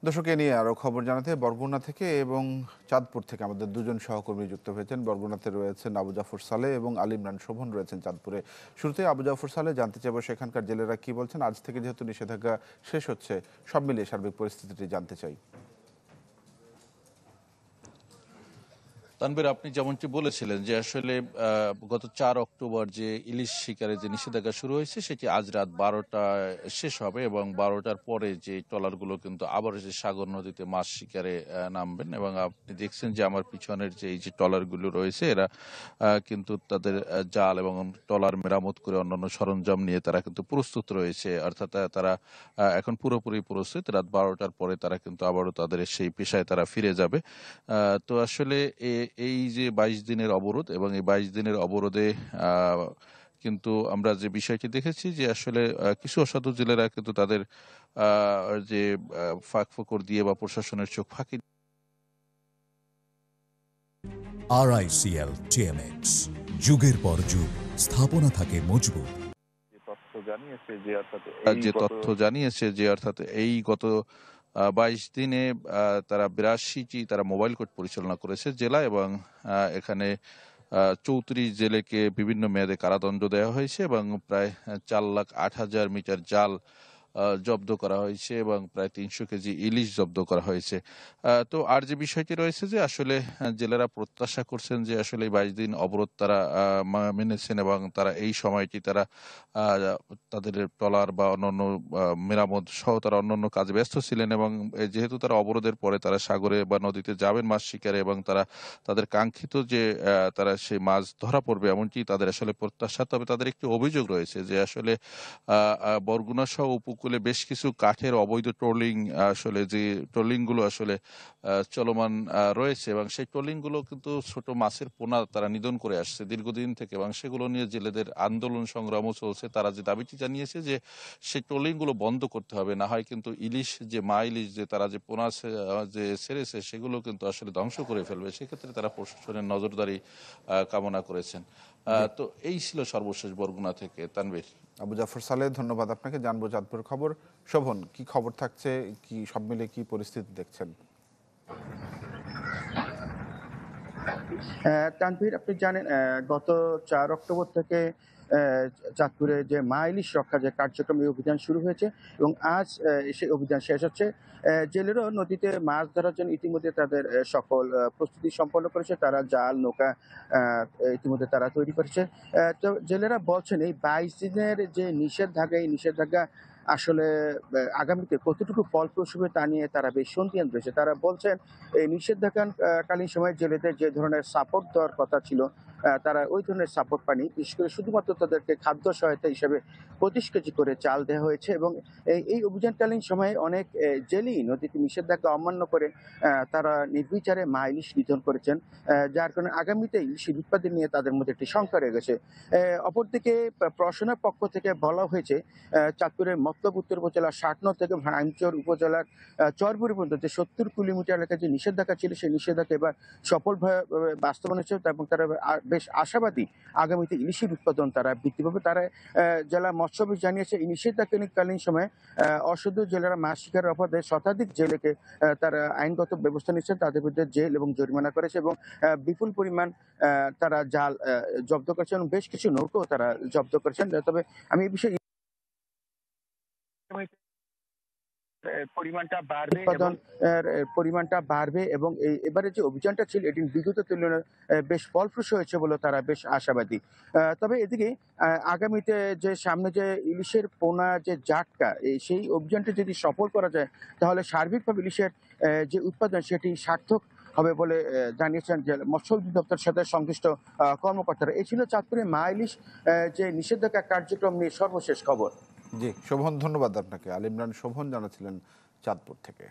দর্শক, এ নিয়ে আরও খবর জানাতে বরগুনা থেকে এবং চাঁদপুর থেকে আমাদের দুজন সহকর্মী যুক্ত হয়েছেন। বরগুনাতে রয়েছেন আবু জাফর সালেহ এবং আলী ইমরান শোভন রয়েছেন চাঁদপুরে। শুরুতে আবু জাফর সালেহ, জানতে চাইব সেখানকার জেলেরা কি বলছেন। আজ থেকে যেহেতু নিষেধাজ্ঞা শেষ হচ্ছে, সব মিলিয়ে সার্বিক পরিস্থিতিটি জানতে চাই। তানভীর, আপনি যেমনটি বলেছিলেন যে আসলে গত 4 অক্টোবর যে ইলিশ শিকারে যে নিষেধাজ্ঞা শুরু হয়েছে সেটি আজ রাত 12টায় শেষ হবে এবং 12টার পরে যে ট্রলারগুলো কিন্তু আবার যে সাগর নদীতে মাছ শিকারে নামবেন। এবং আপনি দেখছেন যে আমার পিছনের যে এই যে ট্রলারগুলো রয়েছে, এরা কিন্তু তাদের জাল এবং ট্রলার মেরামত করে অন্যান্য সরঞ্জাম নিয়ে তারা কিন্তু প্রস্তুত রয়েছে। অর্থাৎ তারা এখন পুরোপুরি প্রস্তুত। রাত 12টার পরে তারা কিন্তু আবারও তাদের সেই পেশায় তারা ফিরে যাবে। তো আসলে এই যে 22 দিনের অবরোধ এবং এই 22 দিনের অবরোধে কিন্তু আমরা যে বিষয়টি দেখেছি যে আসলে কিছু অসাধু জেলেরা কিন্তু তাদের যে ফাঁক ফোকর দিয়ে বা প্রশাসনের চোখ ফাঁকি RICL TMX, যুগের পর যুগ স্থাপনা থাকে মজবুত। যে তথ্য জানিয়েছে যে অর্থাৎ এই গত 22 দিনে তারা 82টি তারা মোবাইল কোর্ট পরিচালনা করেছে জেলা, এবং এখানে 34 জেলেকে বিভিন্ন মেয়াদে কারাদণ্ড দেওয়া হয়েছে এবং প্রায় 4,08,000 মিটার জাল জব্দ করা হয়েছে এবং প্রায় 300 কেজি ইলিশ জব্দ করা হয়েছে। তো আর যে বিষয়টি রয়েছে যে আসলে জেলেরা প্রত্যাশা করছেন যে আসলে এই 22 দিন অবরোধ তারা মেনেছেন এবং তারা এই সময়টি তারা তাদের ট্রলার বা অন্যান্য মেরামত সহ তারা অন্যান্য কাজে ব্যস্ত ছিলেন এবং যেহেতু তারা অবরোধের পরে তারা সাগরে বা নদীতে যাবেন মাছ শিকারে এবং তারা তাদের কাঙ্ক্ষিত যে তারা সেই মাছ ধরা পড়বে এমনটি তাদের আসলে প্রত্যাশা। তবে তাদের একটি অভিযোগ রয়েছে যে আসলে বরগুনা সহ উপকূলে বেশ কিছু কাঠের অবৈধ ট্রলিং, আসলে যে ট্রলিং গুলো আসলে চলমান রয়েছে এবং সেই ট্রলিং গুলো কিন্তু ছোট মাছের পোনা তারা নিধন করে আসছে দীর্ঘদিন থেকে এবং সেগুলো নিয়ে জেলেদের আন্দোলন সংগ্রামও চলছে। তারা যে দাবিটি জানিয়েছে যে সেই ট্রলিং গুলো বন্ধ করতে হবে, না হয় কিন্তু ইলিশ যে মা ইলিশ যে তারা যে পোনা যে ছেড়েছে সেগুলো কিন্তু আসলে ধ্বংস করে ফেলবে। সেক্ষেত্রে তারা প্রশাসনের নজরদারি কামনা করেছেন। তো এই ছিল সর্বশেষ বরগুনা থেকে। তানভীর। আবু জাফর সালেহ, ধন্যবাদ আপনাকে। জানবো চাঁদপুরের খবর। শোভন, কি খবর থাকছে, কি সব মিলে কি পরিস্থিতি দেখছেন? তানভীর, আপনি জানেন গত 4 অক্টোবর থেকে চাঁদপুরে যে মা ইলিশ রক্ষা যে কার্যক্রম, এই অভিযান শুরু হয়েছে এবং আজ সেই অভিযান শেষ হচ্ছে। জেলেরাও নদীতে মাছ ধরার জন্য ইতিমধ্যে তাদের সকল প্রস্তুতি সম্পন্ন করেছে। তারা জাল, নৌকা ইতিমধ্যে তারা তৈরি করেছে। তো জেলেরা বলছেন এই 22 দিনের যে নিষেধাজ্ঞা, এই নিষেধাজ্ঞা আসলে আগামীতে কতটুকু ফলপ্রসূ হবে তা নিয়ে তারা বেশ সন্দিহান রয়েছে। তারা বলছেন এই নিষেধাজ্ঞা কালীন সময়ে জেলেদের যে ধরনের সাপোর্ট দেওয়ার কথা ছিল, তারা ওই ধরনের সাপোর্ট পায়নি। বিশেষ করে শুধুমাত্র তাদেরকে খাদ্য সহায়তা হিসেবে 25 কেজি করে চাল দেওয়া হয়েছে এবং এই অভিযানকালীন সময়ে অনেক জেলেই নদীতে নিষেধাজ্ঞা অমান্য করে তারা নির্বিচারে মা ইলিশ নিধন করেছেন। যার কারণে আগামীতে ইলিশের উৎপাদন নিয়ে তাদের মধ্যে একটি শঙ্কা রয়ে গেছে। অপরদিকে প্রশাসনের পক্ষ থেকে বলা হয়েছে চাঁদপুরের মতলব উত্তর উপজেলার 60 নং থেকে ভাঙচুর উপজেলার চরবুরি পর্যন্ত যে 70 কিলোমিটার এলাকায় যে নিষেধাজ্ঞা ছিল, সেই নিষেধাজ্ঞা এবার সফলভাবে বাস্তবায়ন হচ্ছে এবং তারা বেশ আশাবাদী আগামীতে ইলিশের উৎপাদন তারা বৃদ্ধি পাবে। তারা জেলা মৎস্য অফিস জানিয়েছে এই নিষেধাজ্ঞাকালীন সময়ে অসাধু জেলেরা মাছ শিকারের অপরাধে শতাধিক জেলেকে তারা আইনগত ব্যবস্থা নিচ্ছেন, তাদের বিরুদ্ধে জেল এবং জরিমানা করেছে এবং বিপুল পরিমাণ তারা জাল জব্দ করেছেন এবং বেশ কিছু নৌকাও তারা জব্দ করেছেন। তবে আমি এই বিষয়ে পরিমাণটা বাড়বে এবং এবারে যে অভিযানটা ছিল এটি বিগত তুলনায় বেশ ফলপ্রসূ হয়েছে বলে তারা বেশ আশাবাদী। তবে এদিকে আগামীতে যে সামনে যে ইলিশের পোনা যে জাটকা, সেই অভিযানটি যদি সফল করা যায় তাহলে সার্বিকভাবে ইলিশের যে উৎপাদন সেটি সার্থক হবে বলে জানিয়েছেন যে মৎস্য অধিদপ্তরের সাথে সংশ্লিষ্ট কর্মকর্তারা। এই ছিল চাঁদপুরে মা ইলিশ যে নিষেধাজ্ঞা কার্যক্রম নিয়ে সর্বশেষ খবর। জি শোভন, ধন্যবাদ আপনাকে। আলী ইমরান শোভন জানাচ্ছিলেন চাঁদপুর থেকে।